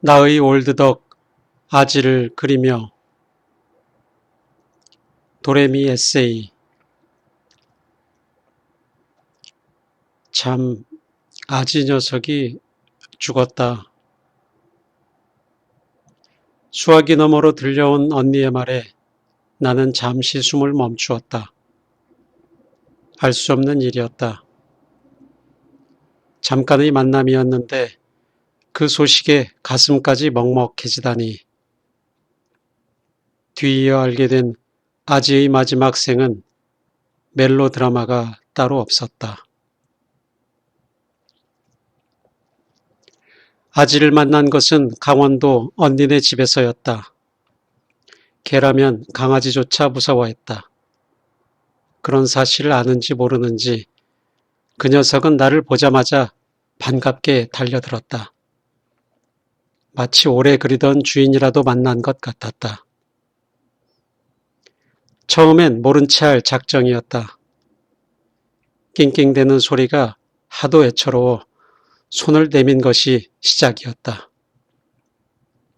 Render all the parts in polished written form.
나의 올드덕 아지를 그리며 도레미 에세이. 참 아지 녀석이 죽었다. 수화기 너머로 들려온 언니의 말에 나는 잠시 숨을 멈추었다. 알 수 없는 일이었다. 잠깐의 만남이었는데 그 소식에 가슴까지 먹먹해지다니. 뒤이어 알게 된 아지의 마지막 생은 멜로드라마가 따로 없었다. 아지를 만난 것은 강원도 언니네 집에서였다. 걔라면 강아지조차 무서워했다. 그런 사실을 아는지 모르는지 그 녀석은 나를 보자마자 반갑게 달려들었다. 마치 오래 그리던 주인이라도 만난 것 같았다. 처음엔 모른 체 할 작정이었다. 낑낑대는 소리가 하도 애처로워 손을 내민 것이 시작이었다.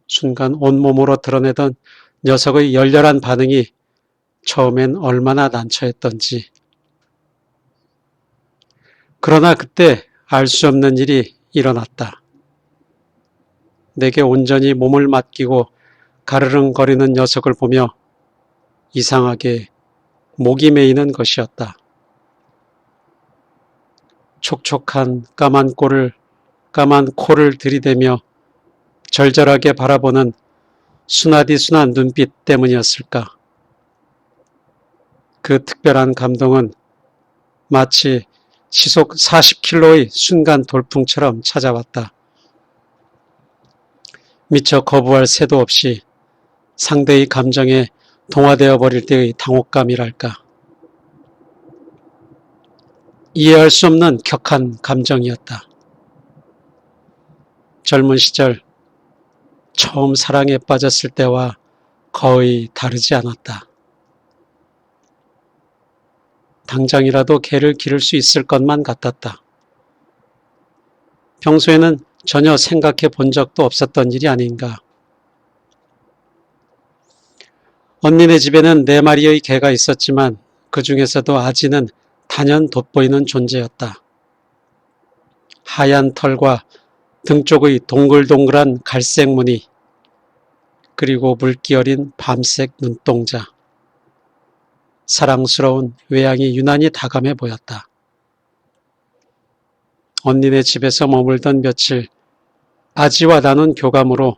순간 온몸으로 드러내던 녀석의 열렬한 반응이 처음엔 얼마나 난처했던지. 그러나 그때 알 수 없는 일이 일어났다. 내게 온전히 몸을 맡기고 가르릉거리는 녀석을 보며 이상하게 목이 메이는 것이었다. 촉촉한 까만 코를 들이대며 절절하게 바라보는 순하디순한 눈빛 때문이었을까. 그 특별한 감동은 마치 시속 40km의 순간 돌풍처럼 찾아왔다. 미처 거부할 새도 없이 상대의 감정에 동화되어 버릴 때의 당혹감이랄까. 이해할 수 없는 격한 감정이었다. 젊은 시절 처음 사랑에 빠졌을 때와 거의 다르지 않았다. 당장이라도 걔를 기를 수 있을 것만 같았다. 평소에는 전혀 생각해 본 적도 없었던 일이 아닌가. 언니네 집에는 4마리의 개가 있었지만 그 중에서도 아지는 단연 돋보이는 존재였다. 하얀 털과 등 쪽의 동글동글한 갈색 무늬, 그리고 물기 어린 밤색 눈동자. 사랑스러운 외양이 유난히 다감해 보였다. 언니네 집에서 머물던 며칠, 아지와 나눈 교감으로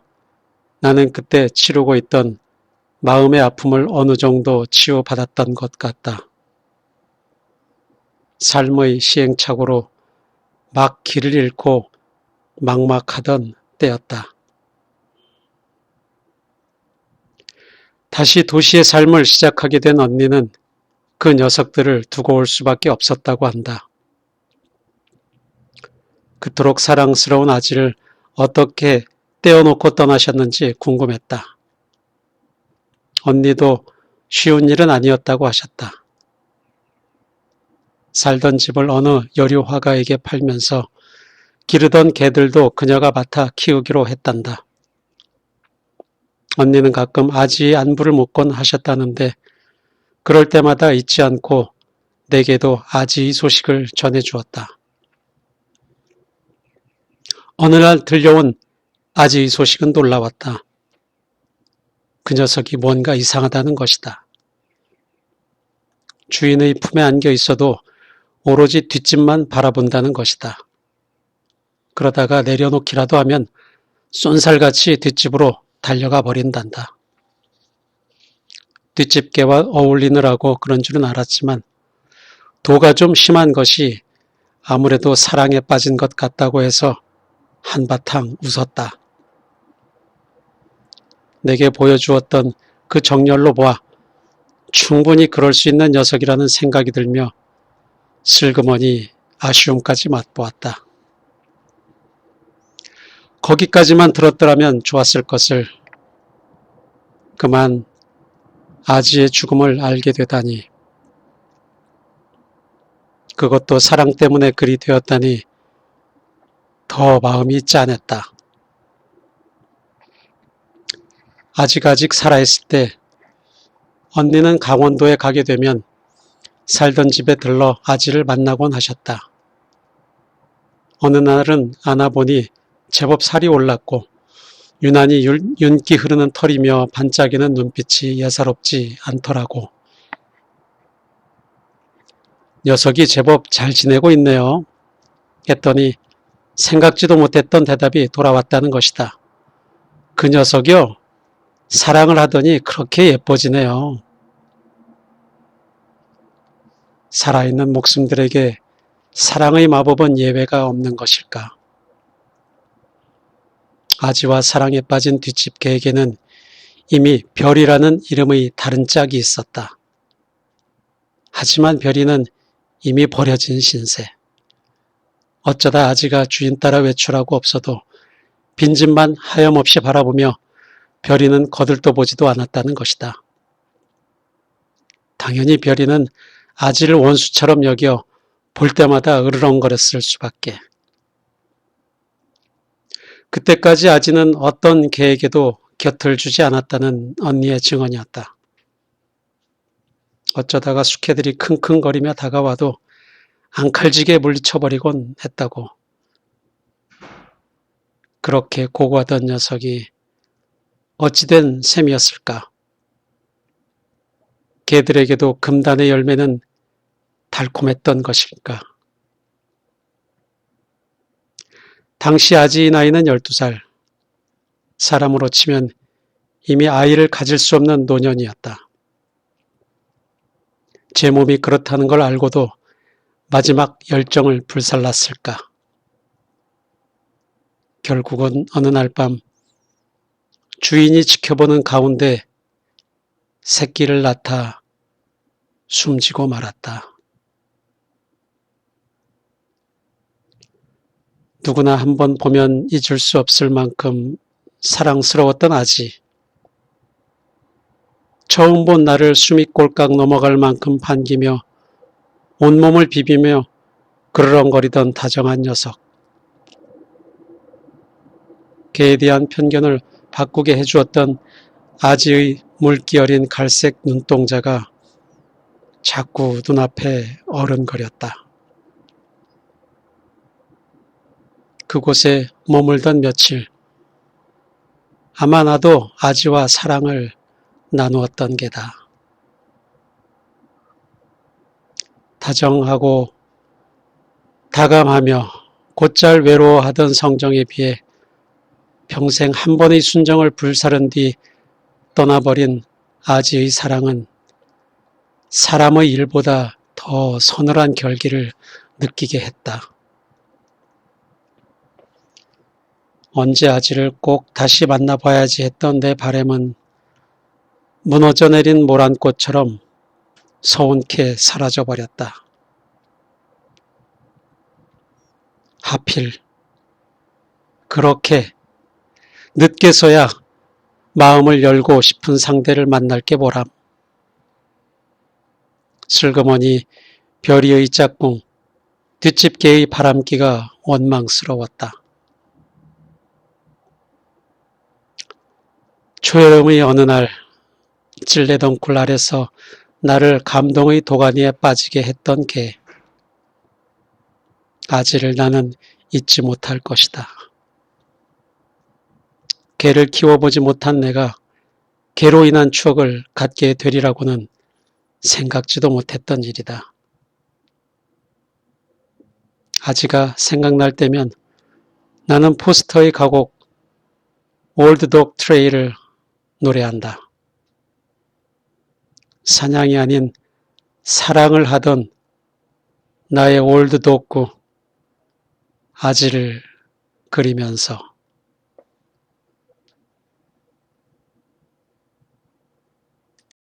나는 그때 치르고 있던 마음의 아픔을 어느 정도 치유받았던 것 같다. 삶의 시행착오로 막 길을 잃고 막막하던 때였다. 다시 도시의 삶을 시작하게 된 언니는 그 녀석들을 두고 올 수밖에 없었다고 한다. 그토록 사랑스러운 아지를 어떻게 떼어놓고 떠나셨는지 궁금했다. 언니도 쉬운 일은 아니었다고 하셨다. 살던 집을 어느 여류 화가에게 팔면서 기르던 개들도 그녀가 맡아 키우기로 했단다. 언니는 가끔 아지의 안부를 묻곤 하셨다는데 그럴 때마다 잊지 않고 내게도 아지의 소식을 전해주었다. 어느 날 들려온 아지의 소식은 놀라웠다. 그 녀석이 뭔가 이상하다는 것이다. 주인의 품에 안겨 있어도 오로지 뒷집만 바라본다는 것이다. 그러다가 내려놓기라도 하면 쏜살같이 뒷집으로 달려가 버린단다. 뒷집개와 어울리느라고 그런 줄은 알았지만 도가 좀 심한 것이 아무래도 사랑에 빠진 것 같다고 해서 한바탕 웃었다. 내게 보여주었던 그 정열로 보아 충분히 그럴 수 있는 녀석이라는 생각이 들며 슬그머니 아쉬움까지 맛보았다. 거기까지만 들었더라면 좋았을 것을. 그만 아지의 죽음을 알게 되다니. 그것도 사랑 때문에 그리 되었다니 더 마음이 짠했다. 아직 살아있을 때 언니는 강원도에 가게 되면 살던 집에 들러 아지를 만나곤 하셨다. 어느 날은 안아보니 제법 살이 올랐고 유난히 윤기 흐르는 털이며 반짝이는 눈빛이 예사롭지 않더라고. 녀석이 제법 잘 지내고 있네요. 했더니 생각지도 못했던 대답이 돌아왔다는 것이다. 그 녀석이요? 사랑을 하더니 그렇게 예뻐지네요. 살아있는 목숨들에게 사랑의 마법은 예외가 없는 것일까? 아지와 사랑에 빠진 뒷집개에게는 이미 별이라는 이름의 다른 짝이 있었다. 하지만 별이는 이미 버려진 신세. 어쩌다 아지가 주인 따라 외출하고 없어도 빈집만 하염없이 바라보며 별이는 거들떠보지도 않았다는 것이다. 당연히 별이는 아지를 원수처럼 여겨 볼 때마다 으르렁거렸을 수밖에. 그때까지 아지는 어떤 개에게도 곁을 주지 않았다는 언니의 증언이었다. 어쩌다가 숙해들이 킁킁거리며 다가와도 앙칼지게 물리쳐버리곤 했다고. 그렇게 고고하던 녀석이 어찌된 셈이었을까? 개들에게도 금단의 열매는 달콤했던 것일까? 당시 아지의 나이는 12살. 사람으로 치면 이미 아이를 가질 수 없는 노년이었다. 제 몸이 그렇다는 걸 알고도 마지막 열정을 불살랐을까? 결국은 어느 날 밤 주인이 지켜보는 가운데 새끼를 낳다 숨지고 말았다. 누구나 한번 보면 잊을 수 없을 만큼 사랑스러웠던 아지. 처음 본 나를 숨이 꼴깍 넘어갈 만큼 반기며 온몸을 비비며 그르렁거리던 다정한 녀석. 개에 대한 편견을 바꾸게 해주었던 아지의 물기 어린 갈색 눈동자가 자꾸 눈앞에 어른거렸다. 그곳에 머물던 며칠, 아마 나도 아지와 사랑을 나누었던 게다. 다정하고 다감하며 곧잘 외로워하던 성정에 비해 평생 한 번의 순정을 불사른 뒤 떠나버린 아지의 사랑은 사람의 일보다 더 서늘한 결기를 느끼게 했다. 언제 아지를 꼭 다시 만나봐야지 했던 내 바람은 무너져 내린 모란꽃처럼 서운케 사라져버렸다. 하필 그렇게 늦게서야 마음을 열고 싶은 상대를 만날 게 보람. 슬그머니 별이의 짝꿍, 뒷집개의 바람기가 원망스러웠다. 초여름의 어느 날 찔레덩굴 아래서 나를 감동의 도가니에 빠지게 했던 개. 아지를 나는 잊지 못할 것이다. 개를 키워보지 못한 내가 개로 인한 추억을 갖게 되리라고는 생각지도 못했던 일이다. 아지가 생각날 때면 나는 포스터의 가곡 올드독 트레일을 노래한다. 사냥이 아닌 사랑을 하던 나의 올드독구 아지를 그리면서